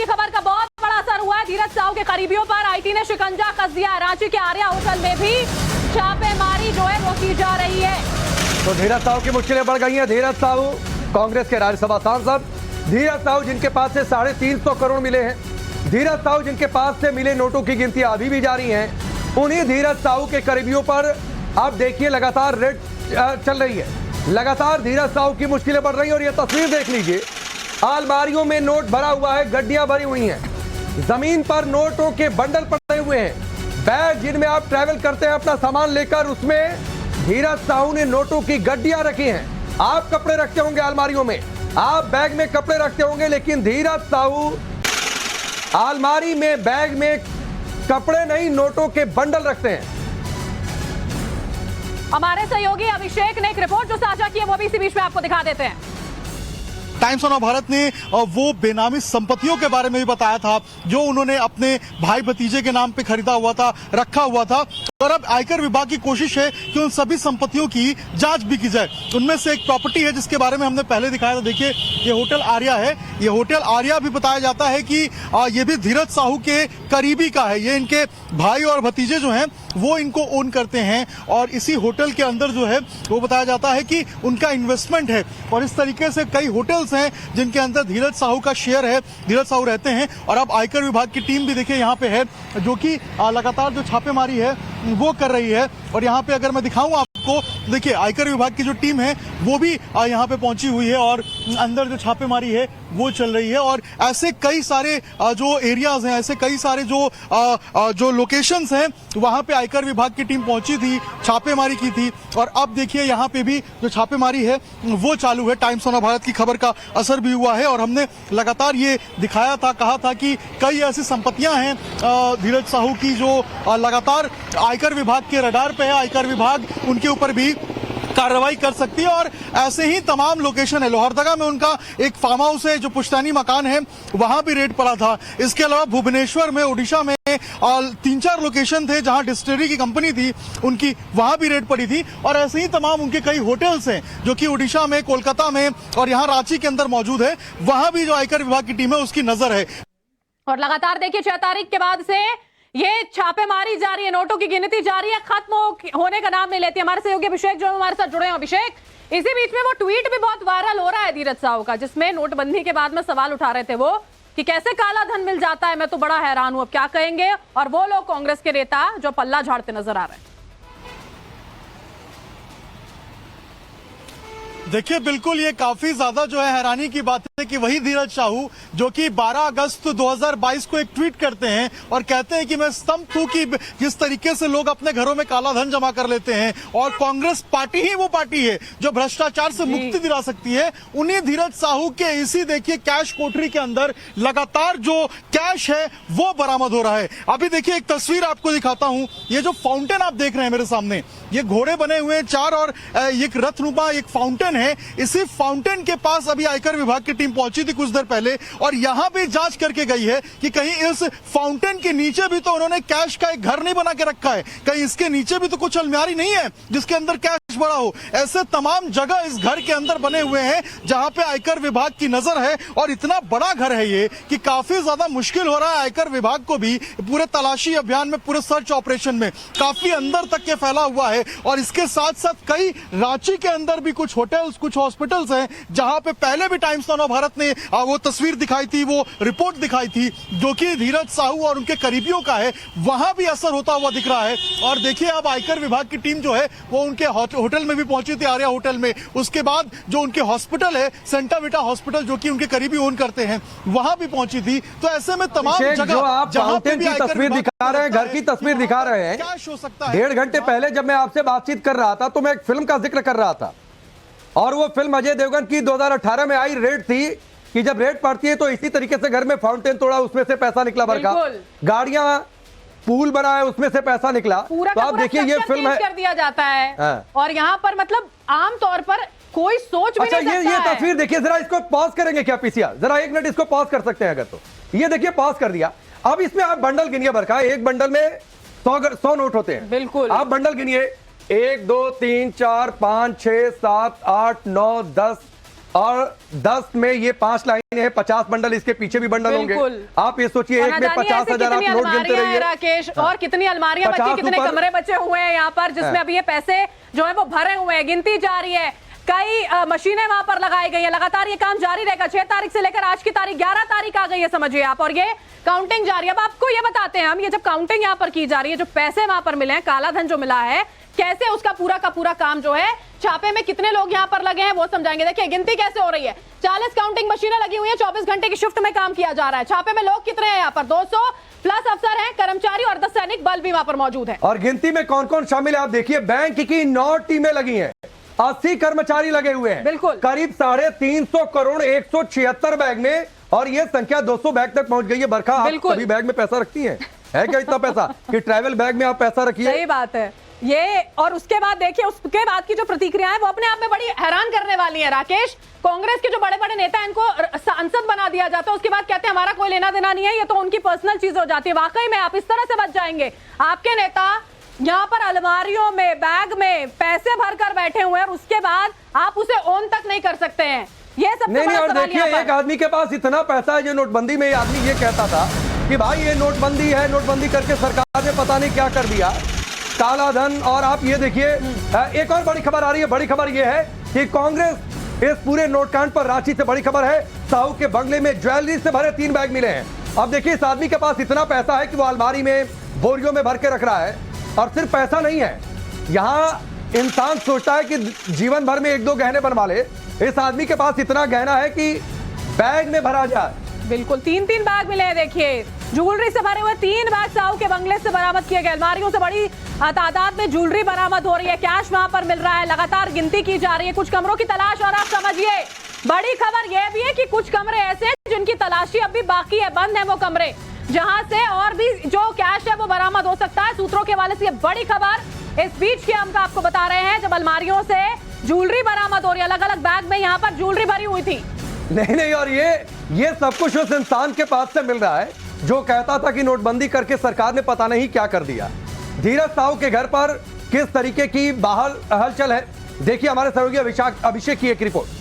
की खबर का बहुत बड़ा असर हुआ है धीरज साहू के करीबियों पर। आईटी ने शिकंजा कस दिया। रांची के आर्या होटल में भी छापेमारी जो है वो की जा रही है। तो धीरज साहू की मुश्किलें बढ़ गई हैं। धीरज साहू कांग्रेस के राज्यसभा सांसद, धीरज साहू जिनके पास से 350 करोड़ मिले हैं, धीरज साहू जिनके पास से मिले नोटों की गिनती अभी भी जारी है, उन्हीं धीरज साहू के करीबियों पर अब देखिए लगातार रेड चल रही है। लगातार धीरज साहू की मुश्किलें बढ़ रही हैं। और ये तस्वीर देख लीजिए, अलमारियों में नोट भरा हुआ है, गड्डियां भरी हुई हैं, जमीन पर नोटों के बंडल पड़े हुए हैं, बैग जिनमें आप ट्रैवल करते हैं अपना सामान लेकर, उसमें धीरज साहू ने नोटों की गड्डियां रखी हैं। आप कपड़े रखते होंगे अलमारियों में, आप बैग में कपड़े रखते होंगे, लेकिन धीरज साहू अलमारी में बैग में कपड़े नहीं, नोटों के बंडल रखते हैं। हमारे सहयोगी अभिषेक ने एक रिपोर्ट जो साझा की है वो भी इसी बीच में आपको दिखा देते हैं। टाइम्स ऑफ भारत ने वो बेनामी संपत्तियों के बारे में भी बताया था जो उन्होंने अपने भाई भतीजे के नाम पे खरीदा हुआ था, रखा हुआ था। और अब आयकर विभाग की कोशिश है कि उन सभी संपत्तियों की जांच भी की जाए। उनमें से एक प्रॉपर्टी है जिसके बारे में हमने पहले दिखाया था। देखिए, ये होटल आर्या है। ये होटल आर्या भी बताया जाता है कि ये भी धीरज साहू के करीबी का है। ये इनके भाई और भतीजे जो हैं वो इनको ओन करते हैं। और इसी होटल के अंदर जो है वो बताया जाता है कि उनका इन्वेस्टमेंट है। और इस तरीके से कई होटल्स हैं जिनके अंदर धीरज साहू का शेयर है, धीरज साहू रहते हैं। और अब आयकर विभाग की टीम भी देखिए यहाँ पे है, जो कि लगातार जो छापेमारी है वो कर रही है। और यहाँ पे अगर मैं दिखाऊं आपको, देखिए आयकर विभाग की जो टीम है वो भी यहाँ पे पहुंची हुई है और अंदर जो छापेमारी है वो चल रही है। और ऐसे कई सारे जो एरियाज हैं, ऐसे कई सारे जो लोकेशंस हैं, वहां पे आयकर विभाग की टीम पहुंची थी, छापेमारी की थी। और अब देखिए यहाँ पे भी जो छापेमारी है वो चालू है। टाइम्स ऑफ भारत की खबर का असर भी हुआ है और हमने लगातार ये दिखाया था, कहा था कि कई ऐसी संपत्तियां हैं धीरज साहू की जो लगातार आयकर विभाग के रडार पे है। आयकर विभाग उनके ऊपर भी कार्रवाई कर सकती है। और ऐसे ही तमाम लोकेशन है। लोहरदगा में उनका एक फार्म हाउस है जो पुश्तैनी मकान है, वहां भी रेड पड़ा था। इसके अलावा भुवनेश्वर में, ओडिशा में 3-4 लोकेशन थे जहां डिस्टिलरी की कंपनी थी उनकी, वहां भी रेड पड़ी थी। और ऐसे ही तमाम उनके कई होटल्स हैं जो कि ओडिशा में, कोलकाता में और यहाँ रांची के अंदर मौजूद है। वहां भी जो आयकर विभाग की टीम है उसकी नजर है। और लगातार देखिए 6 तारीख के बाद से ये छापेमारी जारी है, नोटों की गिनती जारी है, खत्म होने का नाम नहीं लेती। हमारे सहयोगी अभिषेक जो हमारे साथ जुड़े हैं। अभिषेक, इसी बीच में वो ट्वीट भी बहुत वायरल हो रहा है धीरज साहू का, जिसमें नोटबंदी के बाद में सवाल उठा रहे थे वो कि कैसे काला धन मिल जाता है, मैं तो बड़ा हैरान हूं, अब क्या कहेंगे। और वो लोग कांग्रेस के नेता जो पल्ला झाड़ते नजर आ रहे हैं। देखिए, बिल्कुल ये काफी ज्यादा जो है हैरानी की बात है कि वही धीरज साहू जो कि 12 अगस्त 2022 को एक ट्वीट करते हैं और कहते हैं कि मैं स्तंभ हूं कि जिस तरीके से लोग अपने घरों में काला धन जमा कर लेते हैं और कांग्रेस पार्टी ही वो पार्टी है जो भ्रष्टाचार से मुक्ति दिला सकती है। उन्हीं धीरज साहू के इसी देखिए कैश कोठरी के अंदर लगातार जो कैश है वो बरामद हो रहा है। अभी देखिए एक तस्वीर आपको दिखाता हूं। ये जो फाउंटेन आप देख रहे हैं मेरे सामने, ये घोड़े बने हुए हैं 4 और एक रथनुमा एक फाउंटेन है। इसी फाउंटेन के पास अभी आयकर विभाग की टीम पहुंची थी कुछ देर पहले और यहां भी जांच करके गई है कि कहीं इस फाउंटेन के नीचे भी तो उन्होंने कैश का एक घर नहीं बना के रखा है, कहीं इसके नीचे भी तो कुछ अलमारी नहीं है जिसके अंदर कैश बड़ा हो। ऐसे तमाम जगह इस घर के अंदर बने हुए हैं जहां पे आयकर विभाग की नजर है। और इतना बड़ा घर है ये कि काफी ज्यादा मुश्किल हो रहा है आयकर विभाग को भी पूरे तलाशी अभियान में, पूरे सर्च ऑपरेशन में। काफी अंदर तक के फैला हुआ है। और इसके साथ साथ कई रांची के अंदर भी कुछ होटल्स, कुछ हॉस्पिटल्स हैं जहां पे पहले भी टाइम्स ऑफ भारत ने वो तस्वीर दिखाई थी, वो रिपोर्ट दिखाई थी जो कि धीरज साहू और उनके करीबियों का है। वहां भी असर होता हुआ दिख रहा है। और देखिए अब आयकर विभाग की टीम जो है वो उनके होटल में भी पहुंची थी, आर्या होटल में। उसके बाद जो उनके हॉस्पिटल है, सेंटा विटा हॉस्पिटल, जो कि उनके करीबी ओन करते हैं, वहां भी पहुंची थी। तो ऐसे में तमाम जगह जो आप फाउंटेन की तस्वीर दिखा रहे हैं, घर की तस्वीर दिखा रहे हैं, कैश हो सकता है। 1.5 घंटे पहले जब मैं आपसे बातचीत कर रहा था तो मैं एक फिल्म का जिक्र कर रहा था और वो फिल्म अजय देवगन की 2018 में आई रेड थी कि जब रेड पड़ती है तो इसी तरीके से घर में फाउंटेन तोड़ा, उसमें से पैसा निकला भर का, गाड़ियां, पूल बना है, उसमें से पैसा निकला। पूरा तो आप देखिए ये फिल्म है, कर दिया जाता है। और यहाँ पर मतलब आम तौर पर कोई सोच भी नहीं सकता। ये तस्वीर देखिए जरा, इसको पॉज करेंगे क्या पीसीआर? जरा 1 मिनट इसको पॉज कर सकते हैं अगर तो। ये देखिए पॉज कर दिया। अब इसमें आप बंडल गिनिए भर का, एक बंडल में 100 नोट होते हैं। बिल्कुल, आप बंडल गिनिए, 1 2 3 4 5 6 7 8 9 10 और 10 में ये 5 लाइनें हैं, 50 बंडल, इसके पीछे भी बंडल होंगे। आप ये सोचिए, एक में 50,000 आप नोट गिनते रहिए राकेश, और कितनी अलमारियां बची, कितने कमरे बचे हुए हैं यहाँ पर, जिसमें अभी ये पैसे जो है वो भरे हुए हैं, गिनती जारी है। कई मशीनें वहां पर लगाई गई है, लगातार ये काम जारी रहेगा। 6 तारीख से लेकर आज की तारीख 11 तारीख आ गई है, समझिए आप, और ये काउंटिंग जारी है। अब आपको ये बताते हैं हम, ये जब काउंटिंग यहाँ पर की जा रही है, जो पैसे वहां पर मिले हैं, काला धन जो मिला है, कैसे उसका पूरा का पूरा काम जो है, छापे में कितने लोग यहाँ पर लगे हैं वो समझाएंगे। देखिए गिनती कैसे हो रही है, 40 काउंटिंग मशीनें लगी हुई है, 24 घंटे की शिफ्ट में काम किया जा रहा है। छापे में लोग कितने हैं यहाँ पर, 200 प्लस अफसर हैं, कर्मचारी और 10 सैनिक बल भी वहां पर मौजूद है। और गिनती में कौन कौन शामिल है आप देखिए, बैंक की 9 टीमें लगी हैं, 80 कर्मचारी लगे हुए हैं, बिल्कुल करीब 350 करोड़ 176 बैग में, और ये संख्या 200 बैग तक पहुंच गई है। बरखा, आप सभी बैग में पैसा रखती हैं? है क्या इतना पैसा कि ट्रैवल बैग में आप पैसा रखिए? सही बात है ये। और उसके बाद देखिए, उसके बाद की जो प्रतिक्रियाएं वो अपने आप में बड़ी हैरान करने वाली है राकेश। कांग्रेस के जो बड़े बड़े नेता हैं, इनको सांसद बना दिया जाता है, उसके बाद कहते हैं हमारा कोई लेना देना नहीं है, ये तो उनकी पर्सनल चीज हो जाती है। वाकई में आप इस तरह से बच जाएंगे? आपके नेता यहाँ पर अलमारियों में, बैग में पैसे भरकर बैठे हुए हैं, और उसके बाद आप उसे ऑन तक नहीं कर सकते हैं। ये सबसे नहीं, बड़ा और सवाल देखिए, एक आदमी के पास इतना पैसा है, जो नोटबंदी में आदमी ये कहता था कि भाई ये नोटबंदी है, नोटबंदी करके सरकार ने पता नहीं क्या कर दिया, काला धन। और आप ये देखिए, एक और बड़ी खबर आ रही है। बड़ी खबर ये है कि कांग्रेस इस पूरे नोटकांड पर, रांची से बड़ी खबर है, साहू के बंगले में ज्वेलरी से भरे 3 बैग मिले हैं। अब देखिए, इस आदमी के पास इतना पैसा है कि वो अलमारी में, बोरियों में भर के रख रहा है। और सिर्फ पैसा नहीं है, यहाँ इंसान सोचता है कि जीवन भर में 1-2 गहने बनवा ले, इस आदमी के पास इतना गहना है कि बैग में भरा जाए। बिल्कुल 3-3 बैग मिले हैं। देखिए, ज्वेलरी से भरे हुए 3 बैग साहू के बंगले से बरामद किए गए। अलमारियों से बड़ी तादाद में ज्वेलरी बरामद हो रही है, कैश वहां पर मिल रहा है, लगातार गिनती की जा रही है। कुछ कमरों की तलाश, और आप समझिए बड़ी खबर यह भी है कि कुछ कमरे ऐसे हैं जिनकी तलाशी अभी बाकी है, बंद है वो कमरे, जहां से और भी जो कैश है वो बरामद हो सकता है। सूत्रों के हवाले से बड़ी खबर इस बीच की हम आपको बता रहे हैं, जब अलमारियों से ज्वेलरी बरामद हो रही है, अलग अलग बैग में यहाँ पर ज्वेलरी भरी हुई थी। नहीं, और ये सब कुछ उस इंसान के पास से मिल रहा है जो कहता था कि नोटबंदी करके सरकार ने पता नहीं क्या कर दिया। धीरज साहू के घर पर किस तरीके की बाहर हलचल है, देखिए हमारे सहयोगी अभिषेक की एक रिपोर्ट।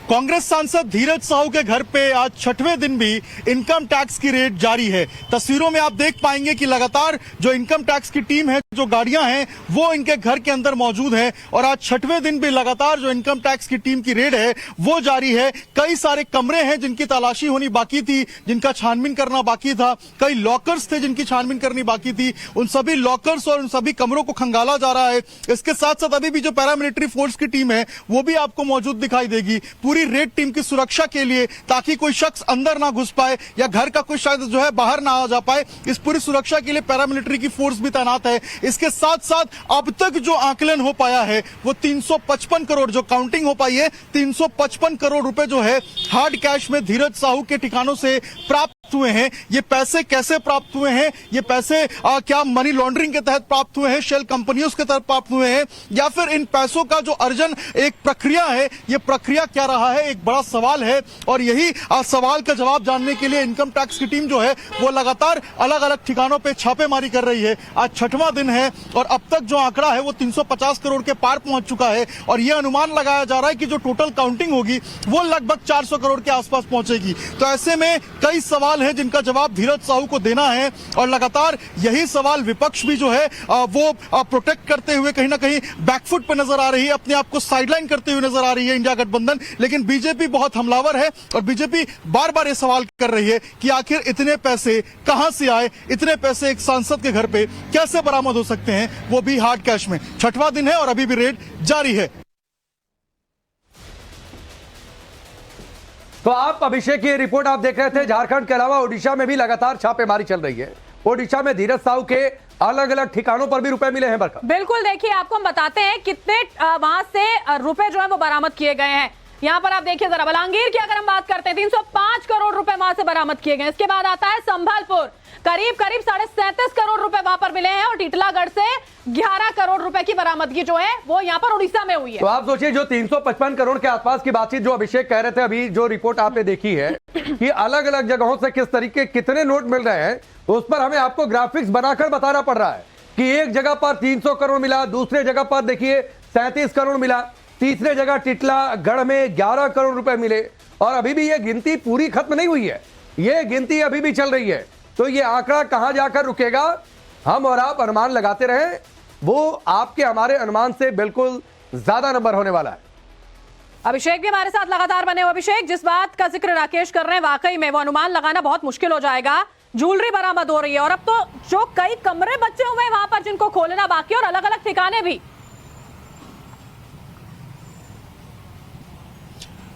कांग्रेस सांसद धीरज साहू के घर पे आज 6वें दिन भी इनकम टैक्स की रेड जारी है। तस्वीरों में आप देख पाएंगे कि लगातार जो इनकम टैक्स की टीम है, जो गाड़ियां हैं, वो इनके घर के अंदर मौजूद है। और आज 6वें दिन भी लगातार जो इनकम टैक्स की टीम की रेड है वो जारी है। कई सारे कमरे हैं जिनकी तलाशी होनी बाकी थी, जिनका छानबीन करना बाकी था। कई लॉकर्स थे जिनकी छानबीन करनी बाकी थी। उन सभी लॉकर्स और उन सभी कमरों को खंगाला जा रहा है। इसके साथ साथ अभी भी जो पैरामिलिट्री फोर्स की टीम है वो भी आपको मौजूद दिखाई देगी, पूरी रेड टीम की सुरक्षा के लिए, ताकि कोई शख्स अंदर ना घुस पाए या घर का कोई शायद जो है बाहर ना आ जा पाए। इस पूरी सुरक्षा के लिए पैरामिलिट्री की फोर्स भी तैनात है। इसके साथ साथ अब तक जो आकलन हो पाया है वो 355 करोड़, जो काउंटिंग हो पाई है, 355 करोड़ रुपए जो है हार्ड कैश में धीरज साहू के ठिकानों से प्राप्त हुए हैं। ये पैसे कैसे प्राप्त हुए हैं, ये पैसे क्या मनी लॉन्ड्रिंग के तहत प्राप्त हुए हैं, शेल कंपनियों के तहत प्राप्त हुए हैं, या फिर इन पैसों का जो अर्जन एक प्रक्रिया है, ये प्रक्रिया क्या रहा है, एक बड़ा सवाल है। और यही सवाल का जवाब जानने के लिए इनकम टैक्स की टीम जो है वो लगातार अलग अलग ठिकानों पे छापेमारी कर रही है। आज 6वां दिन है और अब तक जो आंकड़ा है वो 350 करोड़ के पार पहुंच चुका है। और यह अनुमान लगाया जा रहा है कि जो टोटल काउंटिंग होगी वो लगभग 400 करोड़ के आसपास पहुंचेगी। तो ऐसे में कई सवाल है जिनका जवाब धीरज साहू को देना है। और लगातार यही सवाल विपक्ष भी जो है वो प्रोटेक्ट करते हुए कहीं ना कहीं बैकफुट पे नजर आ रही है, अपने आप को साइडलाइन करते हुए नजर आ रही है इंडिया गठबंधन। लेकिन बीजेपी बहुत हमलावर है और बीजेपी बार बार ये सवाल कर रही है कि आखिर इतने पैसे कहां से आए, इतने पैसे एक सांसद के घर पे कैसे बरामद हो सकते हैं, वो भी हार्ड कैश में। 6वां दिन है और अभी भी रेड जारी है। तो आप अभिषेक की रिपोर्ट आप देख रहे थे। झारखंड के अलावा ओडिशा में भी लगातार छापेमारी चल रही है। ओडिशा में धीरज साहू के अलग अलग ठिकानों पर भी रुपए मिले हैं। बरका, बिल्कुल, देखिए आपको हम बताते हैं कितने वहां से रुपए जो है वो बरामद किए गए हैं। यहाँ पर आप देखिए जरा, बलांगीर की अगर हम बात करते हैं 305 करोड़ रुपए वहां से बरामद किए गए। इसके बाद आता है संभलपुर, करीब 37.5 करोड़ रुपए वहां पर मिले हैं। और टीटलागढ़ से 11 करोड़ रुपए की बरामदगी जो है वो यहाँ पर उड़ीसा में हुई है। तो आप सोचिए, जो 355 करोड़ के आसपास की बातचीत जो अभिषेक कह रहे थे, अभी जो रिपोर्ट आपने देखी है कि अलग अलग जगहों से किस तरीके कितने नोट मिल रहे हैं, उस पर हमें आपको ग्राफिक्स बनाकर बताना पड़ रहा है कि एक जगह पर 300 करोड़ मिला, दूसरे जगह पर देखिए 37 करोड़ मिला, तीसरे जगह टिटलागढ़ में 11 करोड़ रुपए मिले, और अभी भी ये गिनती पूरी खत्म नहीं हुई है, ये गिनती अभी भी चल रही है। तो ये आंकड़ा कहां जाकर रुकेगा, हम और आप अनुमान लगाते रहें, वो आपके हमारे अनुमान से बिल्कुल ज्यादा नंबर होने वाला है। अभिषेक भी हमारे साथ लगातार बने हुए। अभिषेक, जिस बात का जिक्र राकेश कर रहे हैं, वाकई में वो अनुमान लगाना बहुत मुश्किल हो जाएगा। ज्वेलरी बरामद हो रही है, और अब तो जो कई कमरे बचे हुए हैं वहां पर जिनको खोलना बाकी है, और अलग अलग ठिकाने भी।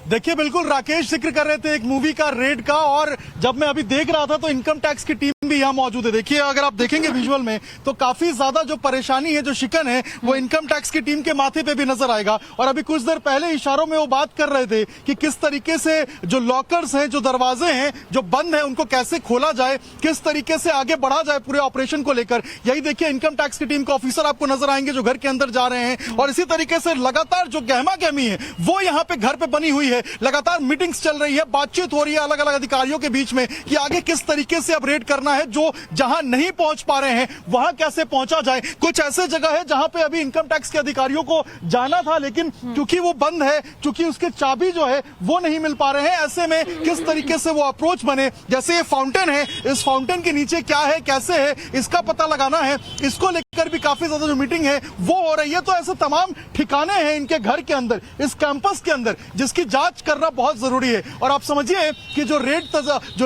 देखिए, बिल्कुल राकेश जिक्र कर रहे थे एक मूवी का, रेड का, और जब मैं अभी देख रहा था तो इनकम टैक्स की टीम भी यहाँ मौजूद है। देखिए, अगर आप देखेंगे विजुअल में तो काफी ज्यादा जो परेशानी है, जो शिकन है, वो इनकम टैक्स की टीम के माथे पे भी नजर आएगा। और अभी कुछ देर पहले इशारों में वो बात कर रहे थे कि किस तरीके से जो लॉकर्स हैं, जो दरवाजे हैं जो बंद हैं, उनको कैसे खोला जाए, किस तरीके से आगे बढ़ा जाए पूरे ऑपरेशन को लेकर। यही देखिए, इनकम टैक्स की टीम के ऑफिसर आपको नजर आएंगे जो घर के अंदर जा रहे हैं, और इसी तरीके से लगातार जो गहमा गहमी है वो यहाँ पे घर पे बनी हुई है। लगातार मीटिंग्स चल रही है, बातचीत हो रही है अलग अलग अधिकारियों के बीच में कि आगे किस तरीके से अब रेड करना है, जो जहां नहीं पहुंच पा रहे हैं वहां कैसे पहुंचा जाए। कुछ ऐसे जगह है जहां पे अभी इनकम टैक्स के अधिकारियों को जाना था, लेकिन क्योंकि वो बंद है, क्योंकि उसके चाबी जो है वो नहीं मिल पा रहे हैं, ऐसे में किस तरीके से वो अप्रोच बने। जैसे ये फाउंटेन है, इस फाउंटेन के नीचे क्या है, कैसे है, इसका पता लगाना है, इसको लेकर भी काफी ज्यादा जो मीटिंग है वो हो रही है। तो ऐसे तमाम ठिकाने हैं इनके घर के अंदर, इस कैंपस के अंदर, जिसकी जांच करना बहुत जरूरी है। और आप समझिए कि जो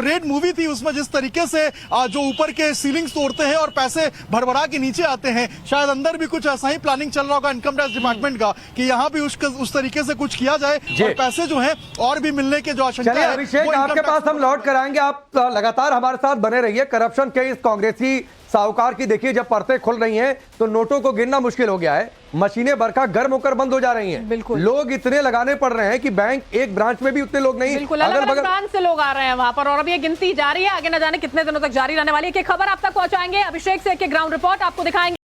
रेड मूवी थी उसमें जिस तरीके से जो ऊपर के सीलिंग्स तोड़ते हैं और पैसे भरभरा के नीचे आते हैं, शायद अंदर भी कुछ ऐसा ही प्लानिंग चल रहा होगा इनकम टैक्स डिपार्टमेंट का कि यहाँ भी उस तरीके से कुछ किया जाए और पैसे जो हैं और भी मिलने के जो आशंका है। अभिषेक, आपके पास हम लौट कर आएंगे, आप लगातार हमारे साथ बने रहिए। करप्शन के इस कांग्रेसी साहूकार की देखिए जब परतें खुल रही हैं तो नोटों को गिनना मुश्किल हो गया है, मशीनें बरखा गर्म होकर बंद हो जा रही हैं, लोग इतने लगाने पड़ रहे हैं कि बैंक एक ब्रांच में भी उतने लोग नहीं, अगल बगल ब्रांच से लोग आ रहे हैं वहां पर, और अब ये गिनती जारी है, आगे न जाने कितने दिनों तक जारी रहने वाली है। खबर आप तक पहुंचाएंगे, अभिषेक से ग्राउंड रिपोर्ट आपको दिखाएंगे।